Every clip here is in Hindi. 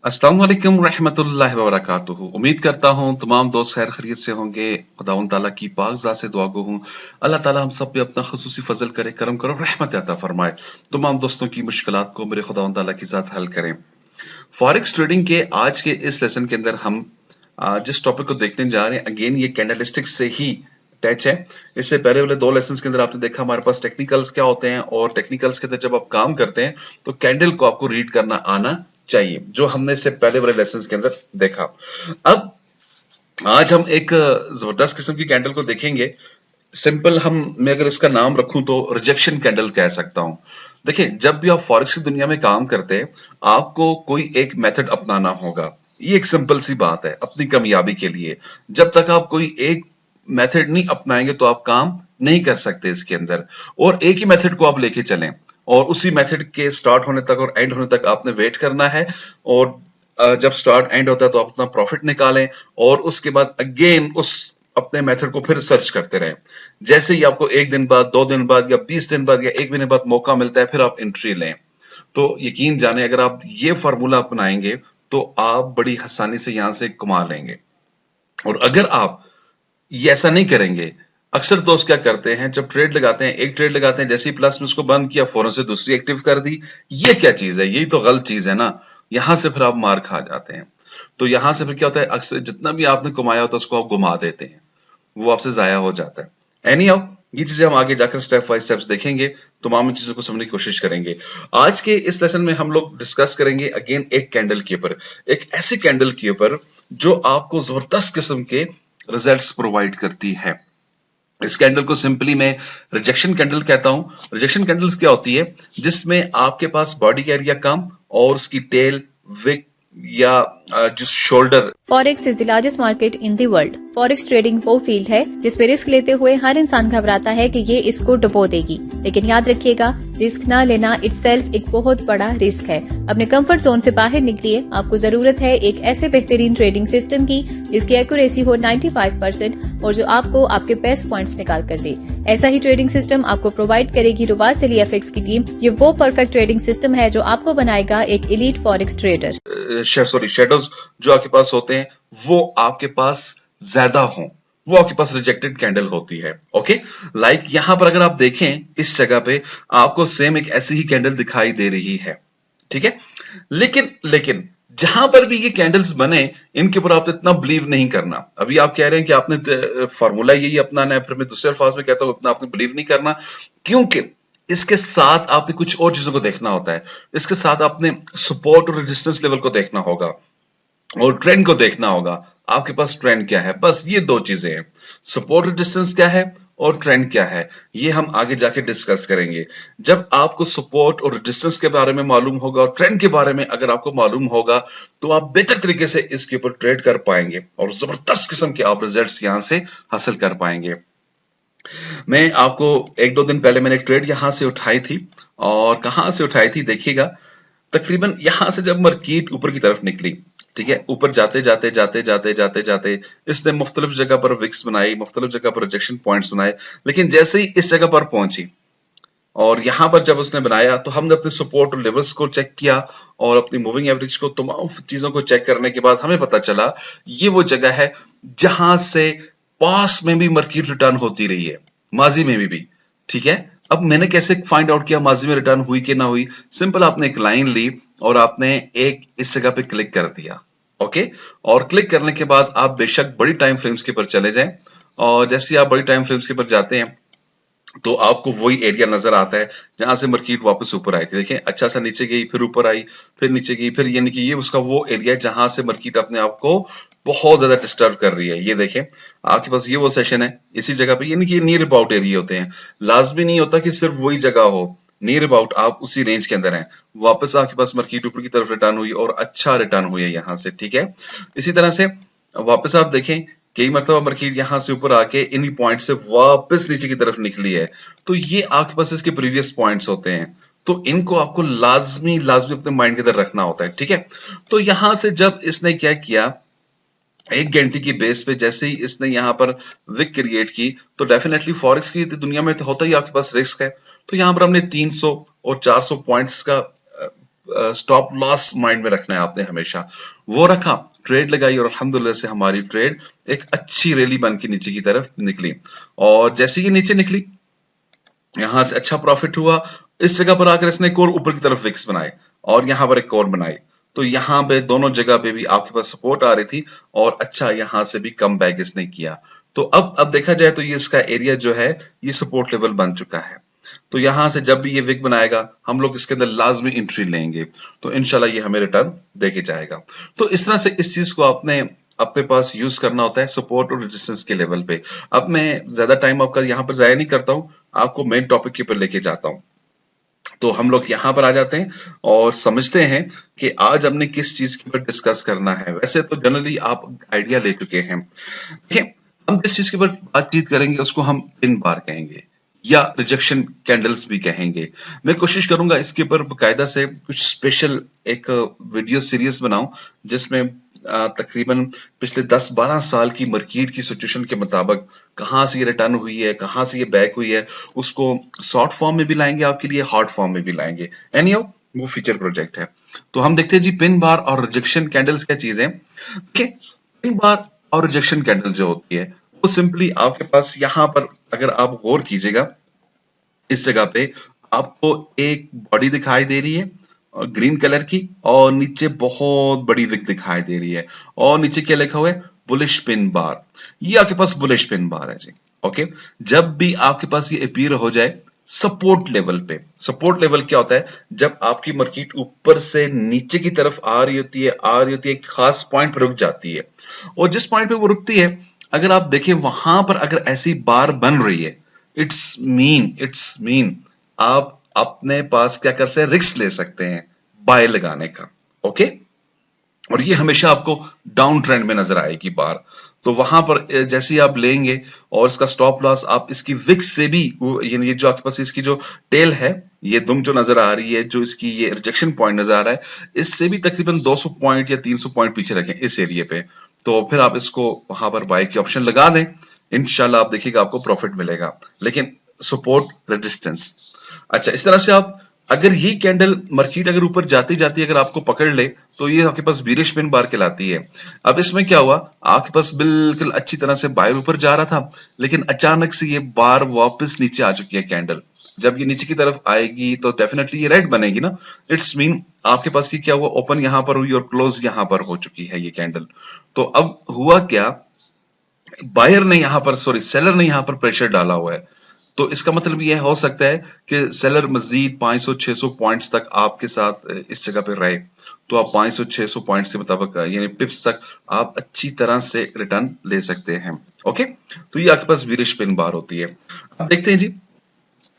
अस्सलाम वालेकुम रहमतुल्लाहि व बरकातुहू। उम्मीद करता हूँ तमाम दोस्त खैर खैरियत से होंगे। खुदावंद ताला की पाक ज़ात से दुआ गो हूँ अल्लाह ताला हम सब पे अपना खुसूसी फजल करे, करम करे, रहमत अता फरमाए। तमाम दोस्तों की मुश्किलात को मेरे खुदावंद ताला की ज़ात हल करें। फॉरेक्स ट्रेडिंग के आज के इस लेसन के अंदर हम जिस टॉपिक को देखने जा रहे हैं, अगेन ये कैंडलस्टिक्स से ही टच है। इससे पहले वाले दो लेसन के अंदर आपने देखा हमारे पास टेक्निकल्स क्या होते हैं, और टेक्निकल्स के अंदर जब आप काम करते हैं तो कैंडल को आपको रीड करना आना चाहिए, जो हमने इससे पहले वाले लेसन के अंदर देखा। अब आज हम एक जबरदस्त किस्म की कैंडल को देखेंगे। सिंपल मैं अगर इसका नाम रखूं तो रिजेक्शन कैंडल कह सकता हूं। देखिए, जब भी आप फॉरेक्स की दुनिया में काम करते हैं, आपको कोई एक मेथड अपनाना होगा। ये एक सिंपल सी बात है अपनी कामयाबी के लिए। जब तक आप कोई एक मेथड नहीं अपनाएंगे तो आप काम नहीं कर सकते इसके अंदर। और एक ही मेथड को आप लेके चलें, और उसी मेथड के स्टार्ट होने तक और एंड होने तक आपने वेट करना है। और जब स्टार्ट एंड होता है तो आप अपना प्रॉफिट निकालें, और उसके बाद अगेन उस अपने मेथड को फिर सर्च करते रहें। जैसे ही आपको एक दिन बाद, 2 दिन बाद, या 20 दिन बाद, या एक महीने बाद मौका मिलता है, फिर आप एंट्री लें। तो यकीन जाने, अगर आप ये फार्मूला अपनाएंगे तो आप बड़ी आसानी से यहां से कमा लेंगे। और अगर आप ये ऐसा नहीं करेंगे, अक्सर दोस्त क्या करते हैं, जब ट्रेड लगाते हैं, एक ट्रेड लगाते हैं, जैसे ही प्लस में उसको बंद किया फौरन से दूसरी एक्टिव कर दी। ये क्या चीज है? यही तो गलत चीज है ना। यहां से फिर आप मार खा जाते हैं। तो यहां से फिर क्या होता है, अक्सर जितना भी आपने कमाया होता है उसको आप घुमा देते हैं, वो आपसे जाया हो जाता है। एनी हाउ, ये चीजें हम आगे जाकर स्टेप बाय स्टेप्स देखेंगे, तमाम चीजों को समझने की कोशिश करेंगे। आज के इस लेसन में हम लोग डिस्कस करेंगे अगेन एक कैंडल के ऊपर, एक ऐसी कैंडल के ऊपर जो आपको जबरदस्त किस्म के रिजल्ट्स प्रोवाइड करती है। इस कैंडल को सिंपली मैं रिजेक्शन कैंडल कहता हूं। रिजेक्शन कैंडल्स क्या होती है, जिसमें आपके पास बॉडी एरिया कम और उसकी टेल, विक या जिस shoulder. Forex is the largest market in the world. Forex trading वो फील्ड है जिसपे रिस्क लेते हुए हर इंसान घबराता है कि ये इसको डुबो देगी, लेकिन याद रखिएगा, रिस्क न लेना इटसेल्फ एक बहुत बड़ा रिस्क है। अपने कंफर्ट जोन से बाहर निकलिए। आपको जरूरत है एक ऐसे बेहतरीन ट्रेडिंग सिस्टम की जिसकी एक्यूरेसी हो 95% और जो आपको आपके बेस्ट पॉइंट्स निकाल कर दे। ऐसा ही ट्रेडिंग सिस्टम आपको प्रोवाइड करेगी रुबास अली एफएक्स की टीम। ये वो परफेक्ट ट्रेडिंग सिस्टम है जो आपको बनाएगा एक एलीट फॉरेक्स ट्रेडर। शेडोज जो आपके पास होते हैं वो आपके पास ज्यादा हों, वो आपके पास रिजेक्टेड कैंडल होती है। ओके, लाइक यहां पर अगर आप देखें, इस जगह पे आपको सेम एक ऐसी ही कैंडल दिखाई दे रही है। ठीक है, लेकिन लेकिन जहां पर भी ये कैंडल्स बने, इनके ऊपर आप इतना बिलीव नहीं करना। अभी आप कह रहे हैं कि आपने फार्मूला यही अपनाना है, फिर मैं दूसरे अल्फाज में कहता हूं इतना आपने बिलीव नहीं करना, क्योंकि इसके साथ आपने कुछ और चीजों को देखना होता है। इसके साथ आपने सपोर्ट और रेजिस्टेंस लेवल को देखना होगा, और ट्रेंड को देखना होगा। आपके पास ट्रेंड क्या है, बस ये दो चीजें हैं। सपोर्ट रेजिस्टेंस क्या है और ट्रेंड क्या है, ये हम आगे जाके डिस्कस करेंगे। जब आपको सपोर्ट और रेजिस्टेंस के बारे में मालूम होगा और ट्रेंड के बारे में अगर आपको मालूम होगा, तो आप बेहतर तरीके से इसके ऊपर ट्रेड कर पाएंगे और जबरदस्त किस्म के आप रिजल्ट्स यहां से हासिल कर पाएंगे। मैं आपको 1-2 दिन पहले मैंने एक ट्रेड यहां से उठाई थी, और कहां से उठाई थी देखिएगा, तकरीबन यहां से जब मार्केट ऊपर की तरफ निकली, ठीक है, ऊपर जाते जाते जाते जाते जाते जाते इसने मुख्तलिफ जगह पर विक्स बनाई, मुख्तलिफ जगह पर रिजेक्शन पॉइंट्स बनाए, लेकिन जैसे ही इस जगह पर पहुंची और यहां पर जब उसने बनाया, तो हमने अपने सपोर्ट और लेवल्स को चेक किया और अपनी मूविंग एवरेज को, तमाम चीजों को चेक करने के बाद हमें पता चला ये वो जगह है जहां से पास में भी मार्केट रिटर्न होती रही है, माजी में भी। ठीक है, अब मैंने कैसे फाइंड आउट किया माजी में रिटर्न हुई कि ना हुई? सिंपल, आपने एक लाइन ली और आपने एक इस जगह पे क्लिक कर दिया। ओके, और क्लिक करने के बाद आप बेशक बड़ी टाइम फ्रेम्स के ऊपर चले जाएं, और जैसे आप बड़ी टाइम फ्रेम्स के ऊपर जाते हैं तो आपको वही एरिया नजर आता है जहां से मार्केट वापस ऊपर आई थी। देखें, अच्छा सा नीचे गई, फिर ऊपर आई, फिर नीचे गई, फिर यानी कि ये उसका वो एरिया है जहां से मार्केट अपने आप को बहुत ज्यादा डिस्टर्ब कर रही है। ये देखें, आपके पास ये वो सेशन है इसी जगह पे, यानी कि नियर अबाउट एरिया होते हैं। लाजमी नहीं होता कि सिर्फ वही जगह हो, नियर अबाउट आप उसी रेंज के अंदर हैं। वापस आपके पास मार्केट ऊपर की तरफ रिटर्न हुई और अच्छा रिटर्न हुई है यहां से। ठीक है, इसी तरह से वापस आप देखें, कई मरतबा मार्केट यहां से ऊपर आके इन्हीं पॉइंट से वापस नीचे की तरफ निकली है, तो ये आपके पास इसके प्रीवियस पॉइंट्स होते हैं। तो इनको आपको लाजमी लाजमी अपने माइंड के अंदर रखना होता है। ठीक है, तो यहां से जब इसने क्या किया, एक घंटे की बेस पे जैसे ही इसने यहाँ पर विक क्रिएट की, तो डेफिनेटली फॉरेक्स की दुनिया में तो होता ही आपके पास रिस्क है। तो यहाँ पर हमने 300 और 400 पॉइंट्स का स्टॉप लॉस माइंड में रखना है आपने हमेशा। वो रखा, ट्रेड लगाई और अल्हम्दुलिल्लाह से हमारी ट्रेड एक अच्छी रैली बन के नीचे की तरफ निकली। और जैसे ही नीचे निकली, यहां से अच्छा प्रॉफिट हुआ। इस जगह पर आकर इसने एक और ऊपर की तरफ विक्स बनाए और यहां पर एक और बनाई। तो यहाँ पे दोनों जगह पे भी आपके पास सपोर्ट आ रही थी और अच्छा यहां से भी कम बैक इसने किया। तो अब देखा जाए तो ये इसका एरिया जो है ये सपोर्ट लेवल बन चुका है। तो यहां से जब भी ये विक बनाएगा हम लोग इसके अंदर लाजमी एंट्री लेंगे, तो इंशाल्लाह ये हमें रिटर्न देके जाएगा। तो इस तरह से इस चीज को आपने अपने पास यूज करना होता है सपोर्ट और रेजिस्टेंस के लेवल पे। अब मैं ज्यादा टाइम आपका यहाँ पर जाया नहीं करता हूँ, आपको मेन टॉपिक के ऊपर लेके जाता हूँ। तो हम लोग यहाँ पर आ जाते हैं और समझते हैं कि आज हमने किस चीज के ऊपर डिस्कस करना है। वैसे तो जनरली आप आइडिया ले चुके हैं। देखिए, हम जिस चीज के ऊपर बातचीत करेंगे उसको हम पिन बार कहेंगे या रिजेक्शन कैंडल्स भी कहेंगे। मैं कोशिश करूंगा इसके ऊपर बकायदा से कुछ स्पेशल एक वीडियो सीरीज बनाऊं जिसमें तकरीबन पिछले 10-12 साल की मार्केट की सिचुएशन के मुताबिक कहां से ये रिटर्न हुई है, कहां से ये बैक हुई है, उसको शॉर्ट फॉर्म में भी लाएंगे आपके लिए, हार्ड फॉर्म में भी लाएंगे। एनीहाउ वो फीचर प्रोजेक्ट है। तो हम देखते हैं जी पिन बार और रिजेक्शन कैंडल्स क्या चीज है। पिन बार और रिजेक्शन कैंडल जो होती है वो सिंपली आपके पास यहाँ पर अगर आप गौर कीजिएगा, इस जगह पे आपको एक बॉडी दिखाई दे रही है ग्रीन कलर की और नीचे बहुत बड़ी विक दिखाई दे रही है और नीचे क्या लिखा हुआ है, बुलिश पिन बार। ये आपके पास बुलिश पिन बार है जी। ओके, जब भी आपके पास ये अपीयर हो जाए सपोर्ट लेवल पे, सपोर्ट लेवल क्या होता है, जब आपकी मार्केट ऊपर से नीचे की तरफ आ रही होती है, एक खास पॉइंट पर रुक जाती है और जिस पॉइंट पे वो रुकती है अगर आप देखें वहां पर अगर ऐसी बार बन रही है, इट्स मीन आप अपने पास क्या कर सकते हैं, रिस्क ले सकते हैं बाय लगाने का। ओके, और ये हमेशा आपको डाउन ट्रेंड में नजर आएगी बार। तो वहां पर जैसे ही आप लेंगे और इसका स्टॉप लॉस आप इसकी विक्स से भी ये जो आपके पास इसकी जो टेल है, ये दुम जो नजर आ रही है, जो इसकी ये रिजेक्शन पॉइंट नजर आ रहा है, इससे भी तकरीबन 200 पॉइंट या 300 पॉइंट पीछे रखें इस एरिया पे। तो फिर आप इसको वहां पर बाय की ऑप्शन लगा दें, इंशाल्लाह आप देखिएगा आपको प्रॉफिट मिलेगा। लेकिन सपोर्ट रेजिस्टेंस, अच्छा इस तरह से आप अगर ये कैंडल मार्केट अगर ऊपर जाती जाती अगर आपको पकड़ ले तो ये आपके पास बीरिश पिन बार कहलाती है। अब इसमें क्या हुआ, आपके पास बिल्कुल अच्छी तरह से बायर ऊपर जा रहा था लेकिन अचानक से ये बार वापस नीचे आ चुकी है कैंडल। जब ये नीचे की तरफ आएगी तो डेफिनेटली ये रेड बनेगी ना, इट्स मीन आपके पास ये क्या हुआ, ओपन यहां पर हुई और क्लोज यहां पर हो चुकी है ये कैंडल। तो अब हुआ क्या, बायर ने यहां पर सेलर ने यहां पर प्रेशर डाला हुआ है। तो इसका मतलब यह हो सकता है कि सेलर मजीद 500-600 पॉइंट्स तक आपके साथ इस जगह पे रहे, तो आप 500-600 पॉइंट्स के मुताबिक यानी पिप्स तक आप अच्छी तरह से रिटर्न ले सकते हैं। ओके, तो ये आपके पास बीरिश पिन बार होती है। अब देखते हैं जी,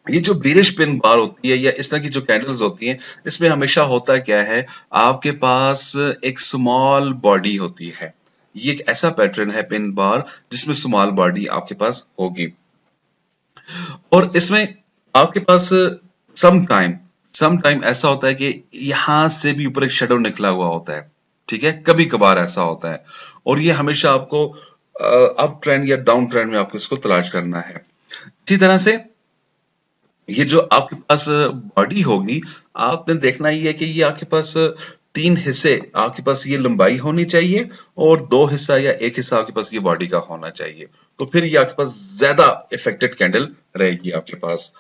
ये जो बीरिश पिन बार होती है या इस तरह की जो कैंडल्स होती हैं, इसमें हमेशा होता क्या है, आपके पास एक स्मॉल बॉडी होती है। ये एक ऐसा पैटर्न है पिन बार जिसमें स्मॉल बॉडी आपके पास होगी और इसमें आपके पास सम टाइम ऐसा होता है कि यहां से भी ऊपर एक शेडो निकला हुआ होता है। ठीक है, कभी कभार ऐसा होता है और ये हमेशा आपको अप ट्रेंड या डाउन ट्रेंड में आपको इसको तलाश करना है। इसी तरह से ये जो आपके पास बॉडी होगी, आपने देखना ही है कि ये आपके पास 3 हिस्से आपके पास ये लंबाई होनी चाहिए और 2 हिस्सा या 1 हिस्सा आपके पास ये बॉडी का होना चाहिए। तो फिर ये आपके पास ज्यादा इफेक्टेड कैंडल रहेगी आपके पास।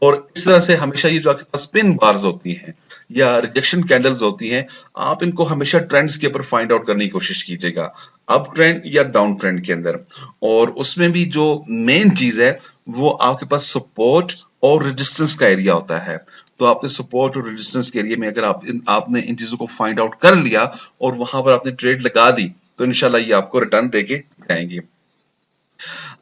और इस तरह से हमेशा ये जो आपके पास पिन बार्स होती हैं या रिजेक्शन कैंडल्स होती हैं, आप इनको हमेशा ट्रेंड्स के ऊपर फाइंड आउट करने की कोशिश कीजिएगा, अप ट्रेंड या डाउन ट्रेंड के अंदर। और उसमें भी जो मेन चीज है वो आपके पास सपोर्ट और रेजिस्टेंस का एरिया होता है। तो आपने सपोर्ट और रेजिस्टेंस के एरिया में अगर आपने इन चीजों को फाइंड आउट कर लिया और वहां पर आपने ट्रेड लगा दी तो इंशाल्लाह ये आपको रिटर्न देके जाएंगे।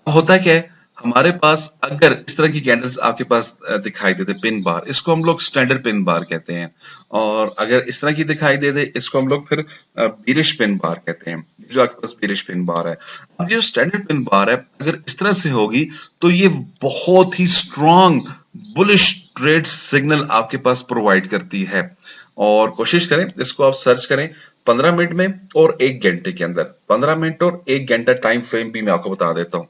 होता क्या है, हमारे पास अगर इस तरह की कैंडल्स आपके पास दिखाई देते पिन बार, इसको हम लोग स्टैंडर्ड पिन बार कहते हैं। और अगर इस तरह की दिखाई दे दे इसको हम लोग फिर बीरिश पिन बार कहते हैं, जो आपके पास बीरिश पिन बार है। अब जो स्टैंडर्ड पिन बार है अगर इस तरह से होगी तो ये बहुत ही स्ट्रॉन्ग बुलिश ट्रेड सिग्नल आपके पास प्रोवाइड करती है। और कोशिश करें इसको आप सर्च करें 15 मिनट में और 1 घंटे के अंदर, 15 मिनट और 1 घंटा टाइम फ्रेम भी मैं आपको बता देता हूं।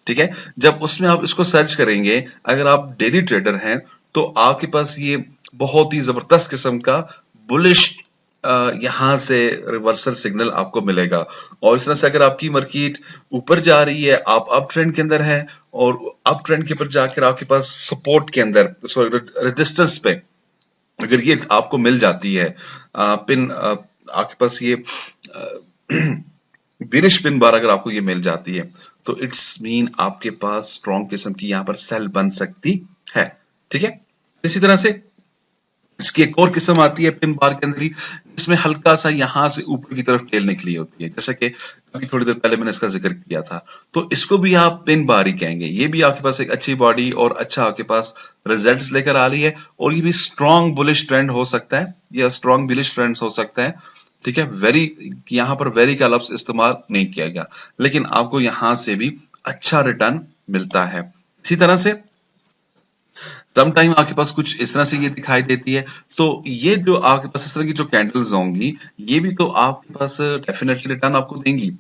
ठीक है, जब उसमें आप इसको सर्च करेंगे, अगर आप डेली ट्रेडर हैं तो आपके पास ये बहुत ही जबरदस्त किस्म का बुलिश यहां से रिवर्सल सिग्नल आपको मिलेगा। और इस तरह से अगर आपकी मार्केट ऊपर जा रही है, आप अप ट्रेंड के अंदर है और अप ट्रेंड के ऊपर जाकर आपके पास सपोर्ट के अंदर, सॉरी रेजिस्टेंस पे अगर ये आपको मिल जाती है पिन, आपके पास ये बिरिश पिन बार अगर आपको ये मिल जाती है, तो इट्स मीन आपके पास स्ट्रॉन्ग किस्म की यहां पर सेल बन सकती है। ठीक है, इसी तरह से इसकी एक और किस्म आती है पिन बार के अंदर ही, जिसमें हल्का सा यहां से ऊपर की तरफ टेल निकली होती है, जैसे कि अभी थोड़ी देर पहले मैंने इसका जिक्र किया था। तो इसको भी आप पिन बार ही कहेंगे। ये भी आपके पास एक अच्छी बॉडी और अच्छा आपके पास रिजल्ट्स लेकर आ रही है, और ये भी स्ट्रॉन्ग बुलिश ट्रेंड हो सकता है या स्ट्रॉन्ग बुलिश ट्रेंड हो सकता है। ठीक है, वेरी, यहां पर वेरी का लफ्ज इस्तेमाल नहीं किया गया, लेकिन आपको यहां से भी अच्छा रिटर्न मिलता है। इसी तरह से सम टाइम आपके पास कुछ इस तरह से ये दिखाई देती है। तो ये जो आपके पास इस तरह की जो कैंडल्स होंगी, ये भी तो आपके पास डेफिनेटली रिटर्न आपको देंगी।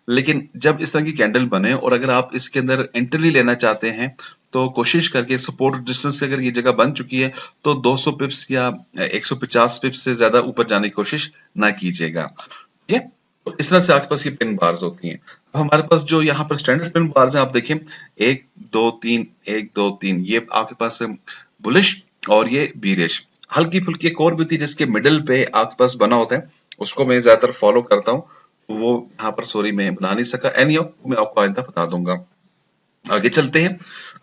लेकिन जब इस तरह की कैंडल बने और अगर आप इसके अंदर एंट्री लेना चाहते हैं, तो कोशिश करके सपोर्ट डिस्टेंस से अगर ये जगह बन चुकी है, तो 200 पिप्स या 150 पिप्स से ज्यादा ऊपर जाने की कोशिश ना कीजिएगा। ठीक है, तो इस तरह से आपके पास ये पिन बार्स होती हैं। अब हमारे पास जो यहाँ पर स्टैंडर्ड पिन बार्स हैं, आप देखें 1 2 3 1 2 3, ये आपके पास बुलिश और ये बीरिश। हल्की फुल्की एक और भी थी जिसके मिडिल पे आपके पास बना होता है, उसको मैं ज्यादातर फॉलो करता हूँ, वो यहाँ पर सॉरी मैं बना नहीं सका, एनी मैं आपको आइंदा बता दूंगा। आगे चलते हैं,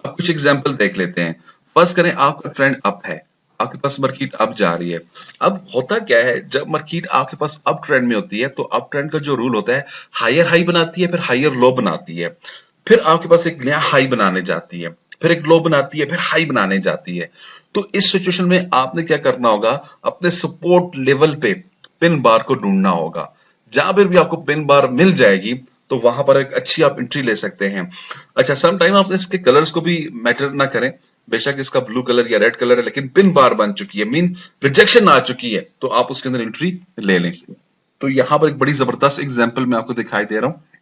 अब कुछ एग्जाम्पल देख लेते हैं। फर्स्ट करें, आपका ट्रेंड अप है, आपके पास मार्केट अप जा रही है। अब होता क्या है, जब मार्केट आपके पास अप ट्रेंड में होती है, तो अप ट्रेंड का जो रूल होता है, हायर हाई बनाती है, फिर हायर लो बनाती है, फिर आपके पास एक नया हाई बनाने जाती है, फिर एक लो बनाती है, फिर हाई बनाने जाती है। तो इस सिचुएशन में आपने क्या करना होगा, अपने सपोर्ट लेवल पे पिन बार को ढूंढना होगा। जहां पर भी आपको पिन बार मिल जाएगी, तो वहां पर एक अच्छी आप एंट्री ले सकते हैं। अच्छा, सम टाइम आप इसके कलर्स को भी मैटर ना करें, बेशक इसका ब्लू कलर या रेड कलर है, लेकिन पिन बार बन चुकी है, मीन रिजेक्शन आ चुकी है, तो आप उसके अंदर एंट्री ले लें। तो यहां पर एक बड़ी जबरदस्त एग्जांपल मैं आपको दिखाई दे रहा हूं।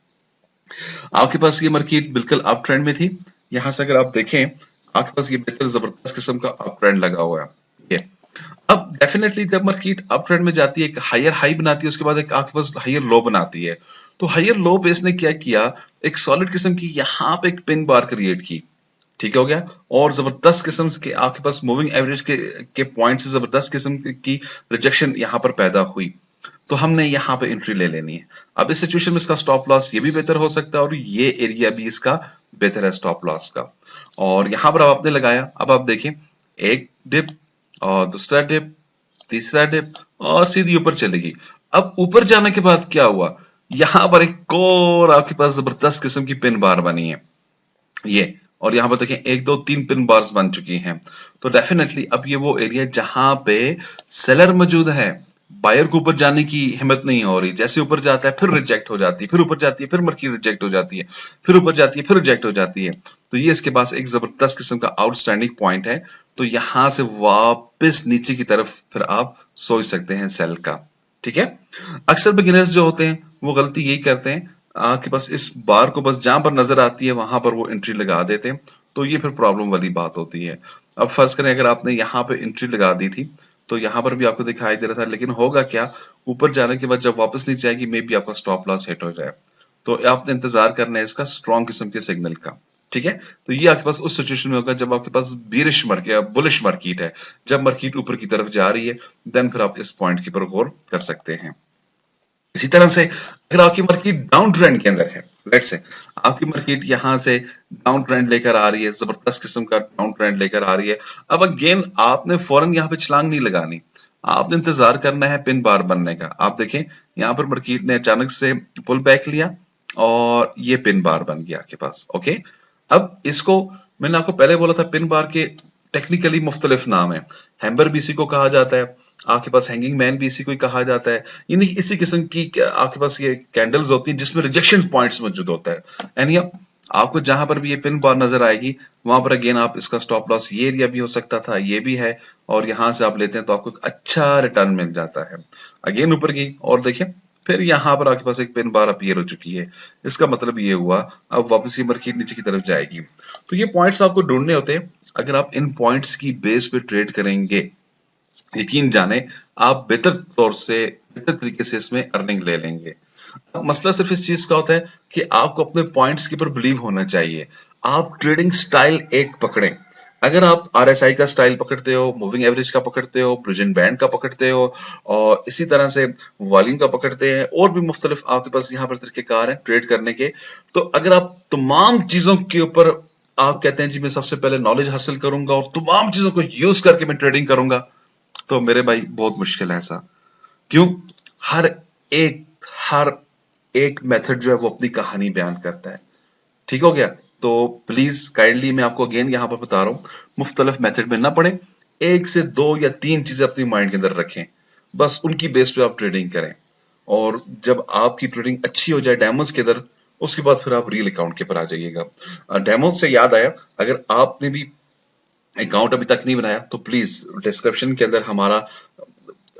आपके पास ये मार्केट बिल्कुल अप ट्रेंड में थी, यहां से अगर आप देखें, आपके पास ये बेहतर जबरदस्त किस्म का अप ट्रेंड लगा हुआ है। ये अब डेफिनेटली जब मार्केट अप ट्रेंड में जाती है, एक हायर हाई बनाती है, उसके बाद एक आपके पास हायर लो बनाती है। तो हायर लो पे इसने क्या किया, एक सॉलिड किस्म की यहां पे एक पिन बार क्रिएट की। ठीक हो गया, और जबरदस्त किस्म के आपके पास मूविंग एवरेज के पॉइंट से जबरदस्त किस्म की रिजेक्शन यहां पर पैदा हुई। तो हमने यहां पे एंट्री ले लेनी है। अब इस सिचुएशन में इसका स्टॉप लॉस ये भी बेहतर हो सकता है, और ये एरिया भी इसका बेहतर है स्टॉप लॉस का। और यहां पर आपने लगाया, अब आप देखें, एक डिप और दूसरा डिप, तीसरा डिप, और सीधी ऊपर चलेगी। अब ऊपर जाने के बाद क्या हुआ, यहां पर एक और आपके पास जबरदस्त किस्म की पिन बार बनी है ये, और यहां पर देखें 1 2 3 पिन बार्स बन चुकी हैं। तो डेफिनेटली अब ये वो एरिया जहां पे सेलर मौजूद है, बायर को ऊपर जाने की हिम्मत नहीं हो रही। जैसे ऊपर जाता है फिर रिजेक्ट हो जाती है, फिर ऊपर जाती है फिर मार्केट रिजेक्ट हो जाती है, फिर ऊपर जाती है फिर रिजेक्ट हो जाती है। तो ये इसके पास एक जबरदस्त किस्म का आउटस्टैंडिंग पॉइंट है। तो यहां से वापस नीचे की तरफ फिर आप सोच सकते हैं सेल का। ठीक है, अक्सर बिगिनर्स जो होते हैं वो गलती यही करते हैं, आपके पास इस बार को बस जहां पर नजर आती है वहां पर वो एंट्री लगा देते हैं। तो ये फिर प्रॉब्लम वाली बात होती है। अब फर्ज करें अगर आपने यहाँ पे एंट्री लगा दी थी, तो यहाँ पर भी आपको दिखाई दे रहा था, लेकिन होगा क्या, ऊपर जाने के बाद जब वापस नीचे आएगी, मे बी आपका स्टॉप लॉस हिट हो जाए। तो आपने इंतजार करना है इसका स्ट्रॉन्ग किस्म के सिग्नल का। ठीक है, तो ये आपके पास उस सिचुएशन में होगा जब आपके पास बीरिश मार्केट, बुलिश मार्केट है, जब मार्केट ऊपर की तरफ जा रही है, देन फिर आप इस पॉइंट के ऊपर गौर कर सकते हैं। इसी तरह से अगर आपकी मार्केट डाउन ट्रेंड के अंदर है, लेट्स से आपकी मार्केट यहां से डाउन ट्रेंड लेकर आ रही है, जबरदस्त किस्म का डाउन ट्रेंड लेकर आ रही है। अब अगेन आपने फौरन यहाँ पे छलांग नहीं लगानी, आपने इंतजार करना है पिन बार बनने का। आप देखें यहाँ पर मार्केट ने अचानक से पुल बैक लिया और ये पिन बार बन गया आपके पास। ओके, अब इसको मैंने आपको पहले बोला था, पिन बार के टेक्निकली मुख्तलिफ नाम है। हैम्बर भी इसी को कहा जाता है, आपके पास हैंगिंग मैन भी इसी को ही कहा जाता है। यानी इसी किस्म की आपके पास ये कैंडल्स होती हैं जिसमें रिजेक्शन पॉइंट्स मौजूद होता है। यानी आपको जहां पर भी ये पिन बार नजर आएगी, वहां पर अगेन आप इसका स्टॉप लॉस, ये एरिया भी हो सकता था, ये भी है, और यहां से आप लेते हैं तो आपको एक अच्छा रिटर्न मिल जाता है। अगेन ऊपर गई और देखें, फिर यहाँ पर आपके पास एक पिन बार अपीयर हो चुकी है। इसका मतलब ये हुआ अब वापस ये मार्केट नीचे की तरफ जाएगी। तो ये पॉइंट्स आपको ढूंढने होते हैं। अगर आप इन पॉइंट्स की बेस पे ट्रेड करेंगे यकीन जाने आप बेहतर तरीके से इसमें अर्निंग ले लेंगे। अब मसला सिर्फ इस चीज का होता है कि आपको अपने पॉइंट्स के ऊपर बिलीव होना चाहिए। आप ट्रेडिंग स्टाइल एक पकड़ें। अगर आप RSI का स्टाइल पकड़ते हो, मूविंग एवरेज का पकड़ते हो, ब्रुजन बैंड का पकड़ते हो और इसी तरह से वॉल्यूम का पकड़ते हैं और भी मुख्तलिफ आपके पास यहाँ पर तरीकेकार हैं ट्रेड करने के, तो अगर आप तमाम चीजों के ऊपर आप कहते हैं जी मैं सबसे पहले नॉलेज हासिल करूंगा और तमाम चीजों को यूज करके मैं ट्रेडिंग करूंगा, तो मेरे भाई बहुत मुश्किल है ऐसा। क्यों? एक हर एक मेथड जो है वो अपनी कहानी बयान करता है। ठीक हो गया? तो प्लीज काइंडली मैं आपको अगेन यहां पर बता रहा हूं, मुख्तलिफ मेथड में ना पड़े, 1 से 2 या 3 चीजें अपनी माइंड के अंदर रखें, बस उनकी बेस पे आप ट्रेडिंग करें। और जब आपकी ट्रेडिंग अच्छी हो जाए डेमोस के अंदर, उसके बाद फिर आप रियल अकाउंट के पर आ जाइएगा। डेमोस से याद आया, अगर आपने भी अकाउंट अभी तक नहीं बनाया तो प्लीज डिस्क्रिप्शन के अंदर हमारा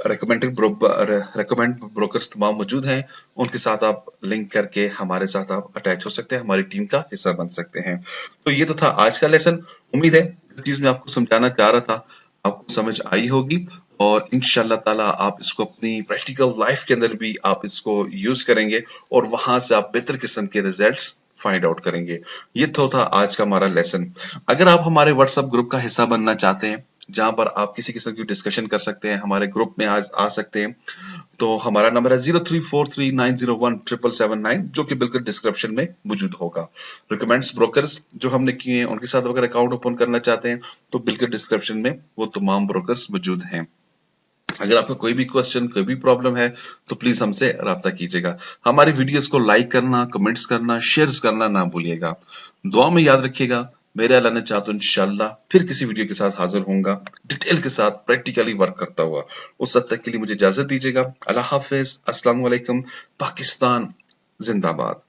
रेकमेंड ब्रोकर्स तमाम मौजूद हैं, उनके साथ आप लिंक करके हमारे साथ आप अटैच हो सकते हैं, हमारी टीम का हिस्सा बन सकते हैं। तो ये तो था आज का लेसन। उम्मीद है जो चीज मैं आपको समझाना चाह रहा था आपको समझ आई होगी और इंशाल्लाह ताला आप इसको अपनी प्रैक्टिकल लाइफ के अंदर भी आप इसको यूज करेंगे और वहां से आप बेहतर किस्म के रिजल्ट्स फाइंड आउट करेंगे। ये तो था आज का हमारा लेसन। अगर आप हमारे व्हाट्सएप ग्रुप का हिस्सा बनना चाहते हैं जहां पर आप किसी किस्म की डिस्कशन कर सकते हैं, हमारे ग्रुप में आज आ सकते हैं, तो हमारा नंबर है 0343901779 जो कि बिल्कुल डिस्क्रिप्शन में मौजूद होगा। रिकमेंड्स ब्रोकर्स जो हमने किए हैं उनके साथ अगर अकाउंट ओपन करना चाहते हैं तो बिल्कुल डिस्क्रिप्शन में वो तमाम ब्रोकर्स मौजूद हैं। अगर आपका कोई भी क्वेश्चन, कोई भी प्रॉब्लम है तो प्लीज हमसे राब्ता कीजिएगा। हमारी वीडियोस को लाइक करना, कमेंट्स करना, शेयर करना ना भूलिएगा। दुआ में याद रखिएगा, मेरे अल्लाह ने चाहा तो इंशाल्लाह फिर किसी वीडियो के साथ हाजिर होऊंगा, डिटेल के साथ प्रैक्टिकली वर्क करता हुआ। उस वक्त तक के लिए मुझे इजाजत दीजिएगा। अल्लाह हाफिज, अस्सलाम वालेकुम, पाकिस्तान जिंदाबाद।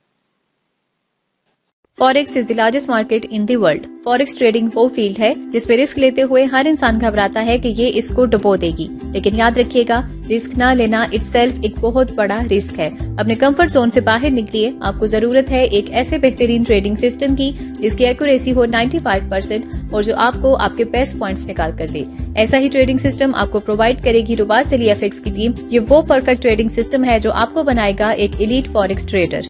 Forex is the largest market in the world. Forex trading वो फील्ड है जिसपे रिस्क लेते हुए हर इंसान घबराता है कि ये इसको डुबो देगी, लेकिन याद रखिएगा रिस्क ना लेना इटसेल्फ एक बहुत बड़ा रिस्क है। अपने कंफर्ट जोन से बाहर निकलिए। आपको जरूरत है एक ऐसे बेहतरीन ट्रेडिंग सिस्टम की जिसकी एक्यूरेसी हो 95% और जो आपको आपके बेस्ट पॉइंट्स निकाल कर दे। ऐसा ही ट्रेडिंग सिस्टम आपको प्रोवाइड करेगी रुबास अली FX की टीम। ये वो परफेक्ट ट्रेडिंग सिस्टम है जो आपको बनाएगा एक एलीट फॉरेक्स ट्रेडर।